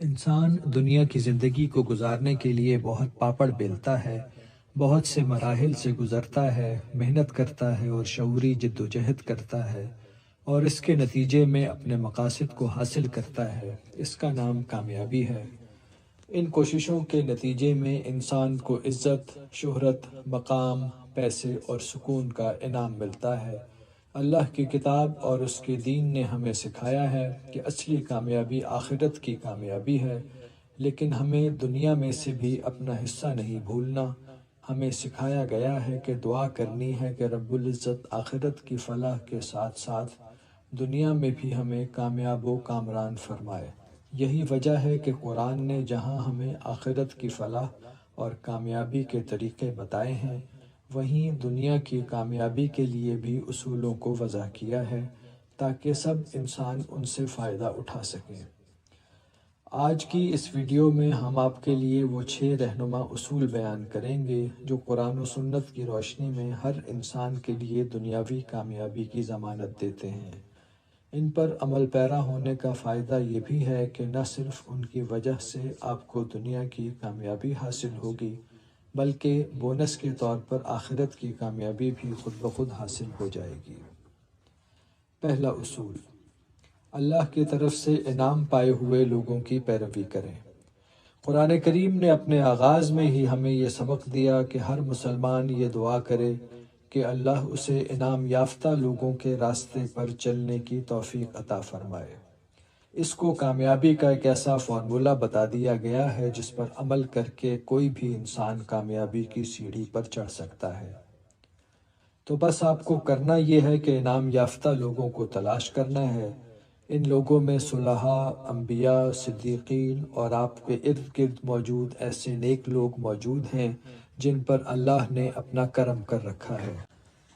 انسان دنیا کی زندگی کو گزارنے کے لیے بہت پاپڑ بیلتا ہے، بہت سے مراحل سے گزرتا ہے، محنت کرتا ہے اور شعوری جد و جہد کرتا ہے اور اس کے نتیجے میں اپنے مقاصد کو حاصل کرتا ہے۔ اس کا نام کامیابی ہے۔ ان کوششوں کے نتیجے میں انسان کو عزت، شہرت، مقام، پیسے اور سکون کا انعام ملتا ہے۔ اللہ کی کتاب اور اس کے دین نے ہمیں سکھایا ہے کہ اصلی کامیابی آخرت کی کامیابی ہے، لیکن ہمیں دنیا میں سے بھی اپنا حصہ نہیں بھولنا۔ ہمیں سکھایا گیا ہے کہ دعا کرنی ہے کہ رب العزت آخرت کی فلاح کے ساتھ ساتھ دنیا میں بھی ہمیں کامیاب و کامران فرمائے۔ یہی وجہ ہے کہ قرآن نے جہاں ہمیں آخرت کی فلاح اور کامیابی کے طریقے بتائے ہیں، وہیں دنیا کی کامیابی کے لیے بھی اصولوں کو وضع کیا ہے تاکہ سب انسان ان سے فائدہ اٹھا سکیں۔ آج کی اس ویڈیو میں ہم آپ کے لیے وہ 6 رہنما اصول بیان کریں گے جو قرآن و سنت کی روشنی میں ہر انسان کے لیے دنیاوی کامیابی کی ضمانت دیتے ہیں۔ ان پر عمل پیرا ہونے کا فائدہ یہ بھی ہے کہ نہ صرف ان کی وجہ سے آپ کو دنیا کی کامیابی حاصل ہوگی، بلکہ بونس کے طور پر آخرت کی کامیابی بھی خود بخود حاصل ہو جائے گی۔ پہلا اصول، اللہ کی طرف سے انعام پائے ہوئے لوگوں کی پیروی کریں۔ قرآن کریم نے اپنے آغاز میں ہی ہمیں یہ سبق دیا کہ ہر مسلمان یہ دعا کرے کہ اللہ اسے انعام یافتہ لوگوں کے راستے پر چلنے کی توفیق عطا فرمائے۔ اس کو کامیابی کا ایک ایسا فارمولہ بتا دیا گیا ہے جس پر عمل کر کے کوئی بھی انسان کامیابی کی سیڑھی پر چڑھ سکتا ہے۔ تو بس آپ کو کرنا یہ ہے کہ انعام یافتہ لوگوں کو تلاش کرنا ہے۔ ان لوگوں میں صلحاء، انبیاء، صدیقین اور آپ کے ارد گرد موجود ایسے نیک لوگ موجود ہیں جن پر اللہ نے اپنا کرم کر رکھا ہے۔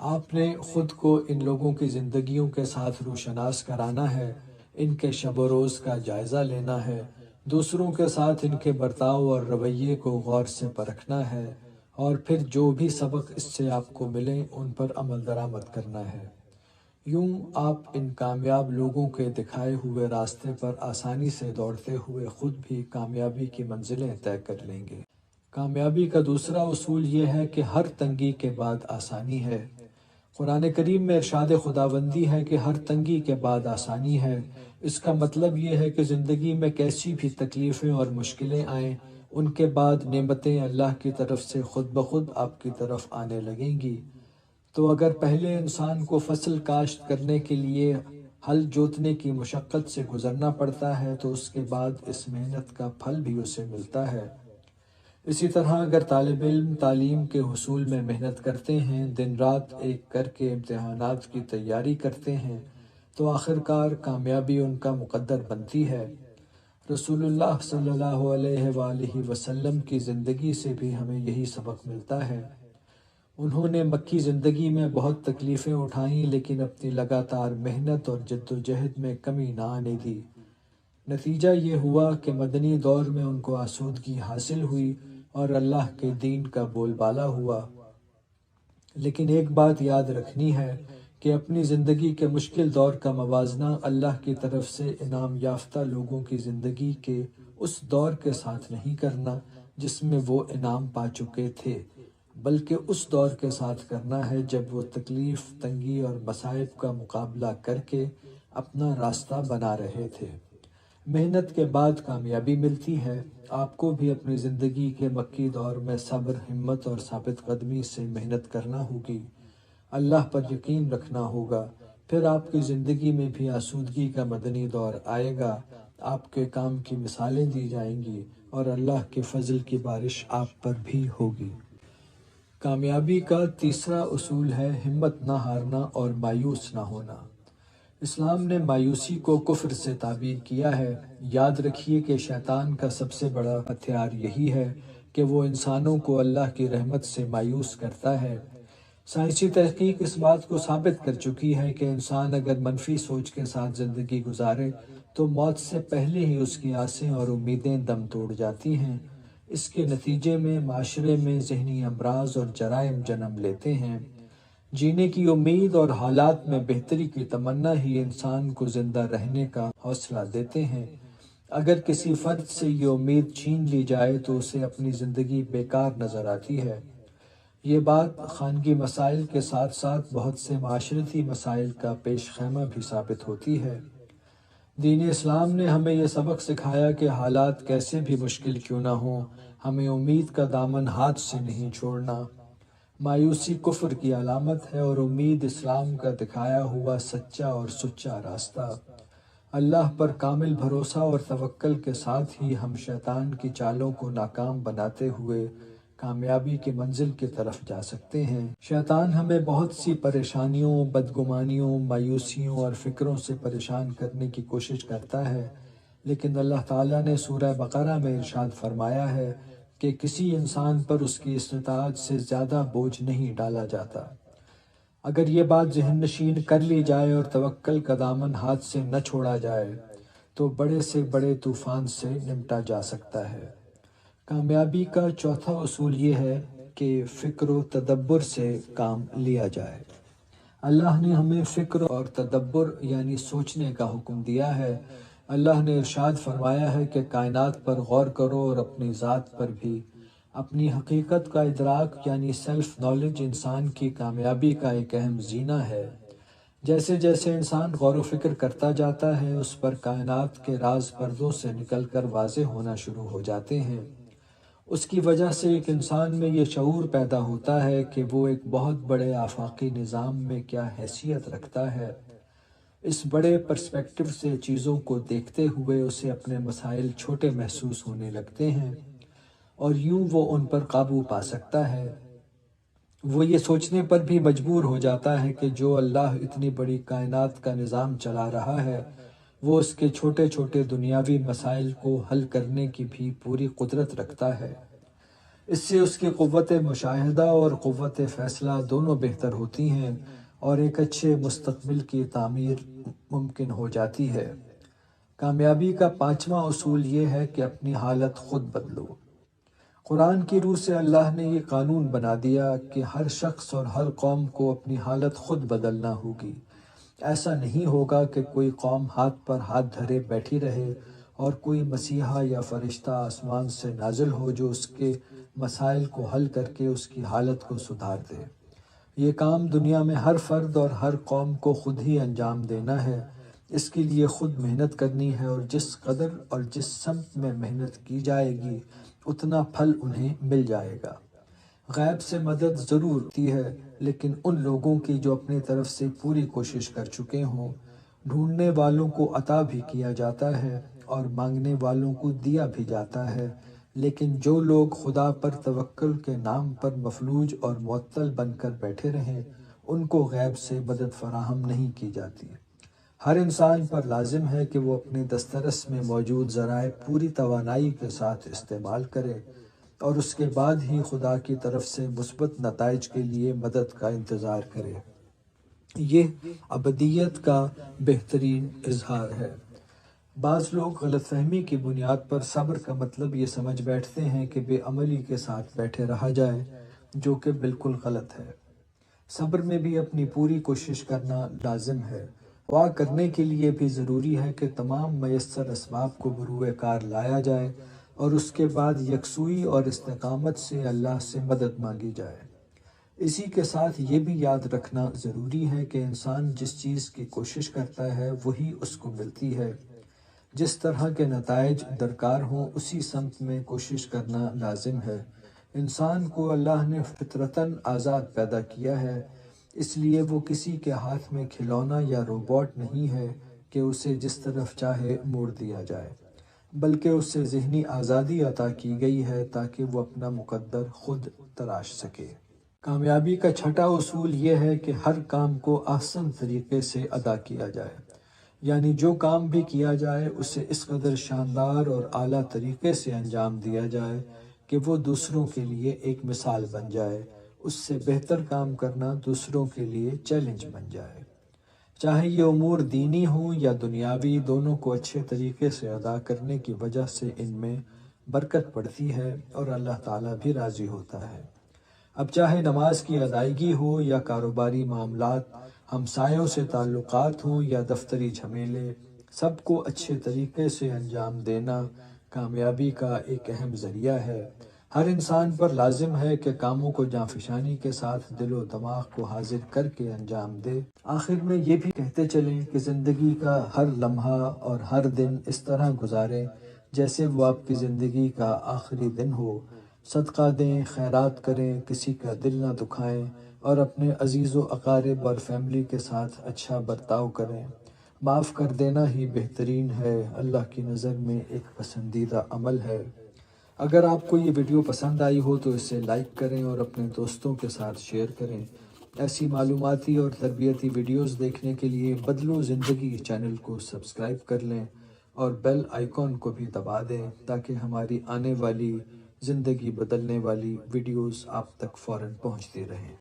آپ نے خود کو ان لوگوں کی زندگیوں کے ساتھ روشناس کرانا ہے، ان کے شب و روز کا جائزہ لینا ہے، دوسروں کے ساتھ ان کے برتاؤ اور رویے کو غور سے پرکھنا ہے، اور پھر جو بھی سبق اس سے آپ کو ملیں ان پر عمل درآمد کرنا ہے۔ یوں آپ ان کامیاب لوگوں کے دکھائے ہوئے راستے پر آسانی سے دوڑتے ہوئے خود بھی کامیابی کی منزلیں طے کر لیں گے۔ کامیابی کا دوسرا اصول یہ ہے کہ ہر تنگی کے بعد آسانی ہے۔ قرآن کریم میں ارشاد خداوندی ہے کہ ہر تنگی کے بعد آسانی ہے۔ اس کا مطلب یہ ہے کہ زندگی میں کیسی بھی تکلیفیں اور مشکلیں آئیں، ان کے بعد نعمتیں اللہ کی طرف سے خود بخود آپ کی طرف آنے لگیں گی۔ تو اگر پہلے انسان کو فصل کاشت کرنے کے لیے ہل جوتنے کی مشقت سے گزرنا پڑتا ہے تو اس کے بعد اس محنت کا پھل بھی اسے ملتا ہے۔ اسی طرح اگر طالب علم تعلیم کے حصول میں محنت کرتے ہیں، دن رات ایک کر کے امتحانات کی تیاری کرتے ہیں، تو آخرکار کامیابی ان کا مقدر بنتی ہے۔ رسول اللہ صلی اللہ علیہ وآلہ وسلم کی زندگی سے بھی ہمیں یہی سبق ملتا ہے۔ انہوں نے مکی زندگی میں بہت تکلیفیں اٹھائیں لیکن اپنی لگاتار محنت اور جد و جہد میں کمی نہ آنے دی۔ نتیجہ یہ ہوا کہ مدنی دور میں ان کو آسودگی حاصل ہوئی اور اللہ کے دین کا بول بالا ہوا۔ لیکن ایک بات یاد رکھنی ہے کہ اپنی زندگی کے مشکل دور کا موازنہ اللہ کی طرف سے انعام یافتہ لوگوں کی زندگی کے اس دور کے ساتھ نہیں کرنا جس میں وہ انعام پا چکے تھے، بلکہ اس دور کے ساتھ کرنا ہے جب وہ تکلیف، تنگی اور مصائب کا مقابلہ کر کے اپنا راستہ بنا رہے تھے۔ محنت کے بعد کامیابی ملتی ہے۔ آپ کو بھی اپنی زندگی کے مکی دور میں صبر، ہمت اور ثابت قدمی سے محنت کرنا ہوگی، اللہ پر یقین رکھنا ہوگا، پھر آپ کی زندگی میں بھی آسودگی کا مدنی دور آئے گا، آپ کے کام کی مثالیں دی جائیں گی اور اللہ کے فضل کی بارش آپ پر بھی ہوگی۔ کامیابی کا تیسرا اصول ہے ہمت نہ ہارنا اور مایوس نہ ہونا۔ اسلام نے مایوسی کو کفر سے تعبیر کیا ہے۔ یاد رکھیے کہ شیطان کا سب سے بڑا ہتھیار یہی ہے کہ وہ انسانوں کو اللہ کی رحمت سے مایوس کرتا ہے۔ سائنسی تحقیق اس بات کو ثابت کر چکی ہے کہ انسان اگر منفی سوچ کے ساتھ زندگی گزارے تو موت سے پہلے ہی اس کی آسیں اور امیدیں دم توڑ جاتی ہیں۔ اس کے نتیجے میں معاشرے میں ذہنی امراض اور جرائم جنم لیتے ہیں۔ جینے کی امید اور حالات میں بہتری کی تمنا ہی انسان کو زندہ رہنے کا حوصلہ دیتے ہیں۔ اگر کسی فرد سے یہ امید چھین لی جائے تو اسے اپنی زندگی بیکار نظر آتی ہے۔ یہ بات خانگی مسائل کے ساتھ ساتھ بہت سے معاشرتی مسائل کا پیش خیمہ بھی ثابت ہوتی ہے۔ دین اسلام نے ہمیں یہ سبق سکھایا کہ حالات کیسے بھی مشکل کیوں نہ ہوں، ہمیں امید کا دامن ہاتھ سے نہیں چھوڑنا۔ مایوسی کفر کی علامت ہے اور امید اسلام کا دکھایا ہوا سچا اور سچا راستہ۔ اللہ پر کامل بھروسہ اور توکل کے ساتھ ہی ہم شیطان کی چالوں کو ناکام بناتے ہوئے کامیابی کی منزل کی طرف جا سکتے ہیں۔ شیطان ہمیں بہت سی پریشانیوں، بدگمانیوں، مایوسیوں اور فکروں سے پریشان کرنے کی کوشش کرتا ہے، لیکن اللہ تعالیٰ نے سورہ بقرہ میں ارشاد فرمایا ہے کہ کسی انسان پر اس کی استطاعت سے زیادہ بوجھ نہیں ڈالا جاتا۔ اگر یہ بات ذہن نشین کر لی جائے اور توکل کا دامن ہاتھ سے نہ چھوڑا جائے تو بڑے سے بڑے طوفان سے نمٹا جا سکتا ہے۔ کامیابی کا چوتھا اصول یہ ہے کہ فکر و تدبر سے کام لیا جائے۔ اللہ نے ہمیں فکر اور تدبر یعنی سوچنے کا حکم دیا ہے۔ اللہ نے ارشاد فرمایا ہے کہ کائنات پر غور کرو اور اپنی ذات پر بھی۔ اپنی حقیقت کا ادراک یعنی سیلف نالج انسان کی کامیابی کا ایک اہم زینہ ہے۔ جیسے جیسے انسان غور و فکر کرتا جاتا ہے اس پر کائنات کے راز پردوں سے نکل کر واضح ہونا شروع ہو جاتے ہیں۔ اس کی وجہ سے ایک انسان میں یہ شعور پیدا ہوتا ہے کہ وہ ایک بہت بڑے آفاقی نظام میں کیا حیثیت رکھتا ہے۔ اس بڑے پرسپیکٹو سے چیزوں کو دیکھتے ہوئے اسے اپنے مسائل چھوٹے محسوس ہونے لگتے ہیں اور یوں وہ ان پر قابو پا سکتا ہے۔ وہ یہ سوچنے پر بھی مجبور ہو جاتا ہے کہ جو اللہ اتنی بڑی کائنات کا نظام چلا رہا ہے وہ اس کے چھوٹے چھوٹے دنیاوی مسائل کو حل کرنے کی بھی پوری قدرت رکھتا ہے۔ اس سے اس کی قوت مشاہدہ اور قوت فیصلہ دونوں بہتر ہوتی ہیں اور ایک اچھے مستقبل کی تعمیر ممکن ہو جاتی ہے۔ کامیابی کا پانچواں اصول یہ ہے کہ اپنی حالت خود بدلو۔ قرآن کی روح سے اللہ نے یہ قانون بنا دیا کہ ہر شخص اور ہر قوم کو اپنی حالت خود بدلنا ہوگی۔ ایسا نہیں ہوگا کہ کوئی قوم ہاتھ پر ہاتھ دھرے بیٹھی رہے اور کوئی مسیحا یا فرشتہ آسمان سے نازل ہو جو اس کے مسائل کو حل کر کے اس کی حالت کو سدھار دے۔ یہ کام دنیا میں ہر فرد اور ہر قوم کو خود ہی انجام دینا ہے۔ اس کے لیے خود محنت کرنی ہے اور جس قدر اور جس سمت میں محنت کی جائے گی اتنا پھل انہیں مل جائے گا۔ غیب سے مدد ضرور ہوتی ہے لیکن ان لوگوں کی جو اپنی طرف سے پوری کوشش کر چکے ہوں۔ ڈھونڈنے والوں کو عطا بھی کیا جاتا ہے اور مانگنے والوں کو دیا بھی جاتا ہے، لیکن جو لوگ خدا پر توکل کے نام پر مفلوج اور معطل بن کر بیٹھے رہیں ان کو غیب سے مدد فراہم نہیں کی جاتی۔ ہر انسان پر لازم ہے کہ وہ اپنے دسترس میں موجود ذرائع پوری توانائی کے ساتھ استعمال کرے اور اس کے بعد ہی خدا کی طرف سے مثبت نتائج کے لیے مدد کا انتظار کرے۔ یہ عبدیت کا بہترین اظہار ہے۔ بعض لوگ غلط فہمی کی بنیاد پر صبر کا مطلب یہ سمجھ بیٹھتے ہیں کہ بے عملی کے ساتھ بیٹھے رہا جائے، جو کہ بالکل غلط ہے۔ صبر میں بھی اپنی پوری کوشش کرنا لازم ہے۔ دعا کرنے کے لیے بھی ضروری ہے کہ تمام میسر اسباب کو بروئے کار لایا جائے اور اس کے بعد یکسوئی اور استقامت سے اللہ سے مدد مانگی جائے۔ اسی کے ساتھ یہ بھی یاد رکھنا ضروری ہے کہ انسان جس چیز کی کوشش کرتا ہے وہی اس کو ملتی ہے۔ جس طرح کے نتائج درکار ہوں اسی سمت میں کوشش کرنا لازم ہے۔ انسان کو اللہ نے فطرتاً آزاد پیدا کیا ہے، اس لیے وہ کسی کے ہاتھ میں کھلونا یا روبوٹ نہیں ہے کہ اسے جس طرف چاہے موڑ دیا جائے، بلکہ اسے ذہنی آزادی عطا کی گئی ہے تاکہ وہ اپنا مقدر خود تراش سکے۔ کامیابی کا چھٹا اصول یہ ہے کہ ہر کام کو احسن طریقے سے ادا کیا جائے، یعنی جو کام بھی کیا جائے اسے اس قدر شاندار اور اعلیٰ طریقے سے انجام دیا جائے کہ وہ دوسروں کے لیے ایک مثال بن جائے، اس سے بہتر کام کرنا دوسروں کے لیے چیلنج بن جائے۔ چاہے یہ امور دینی ہوں یا دنیاوی، دونوں کو اچھے طریقے سے ادا کرنے کی وجہ سے ان میں برکت پڑتی ہے اور اللہ تعالیٰ بھی راضی ہوتا ہے۔ اب چاہے نماز کی ادائیگی ہو یا کاروباری معاملات، ہمسایوں سے تعلقات ہوں یا دفتری جھمیلے، سب کو اچھے طریقے سے انجام دینا کامیابی کا ایک اہم ذریعہ ہے۔ ہر انسان پر لازم ہے کہ کاموں کو جانفشانی کے ساتھ دل و دماغ کو حاضر کر کے انجام دے۔ آخر میں یہ بھی کہتے چلیں کہ زندگی کا ہر لمحہ اور ہر دن اس طرح گزاریں جیسے وہ آپ کی زندگی کا آخری دن ہو۔ صدقہ دیں، خیرات کریں، کسی کا دل نہ دکھائیں اور اپنے عزیز و اقارب اور فیملی کے ساتھ اچھا برتاؤ کریں۔ معاف کر دینا ہی بہترین ہے، اللہ کی نظر میں ایک پسندیدہ عمل ہے۔ اگر آپ کو یہ ویڈیو پسند آئی ہو تو اسے لائک کریں اور اپنے دوستوں کے ساتھ شیئر کریں۔ ایسی معلوماتی اور تربیتی ویڈیوز دیکھنے کے لیے بدلو زندگی چینل کو سبسکرائب کر لیں اور بیل آئیکن کو بھی دبا دیں تاکہ ہماری آنے والی زندگی بدلنے والی ویڈیوز آپ تک فوراً پہنچتی رہیں۔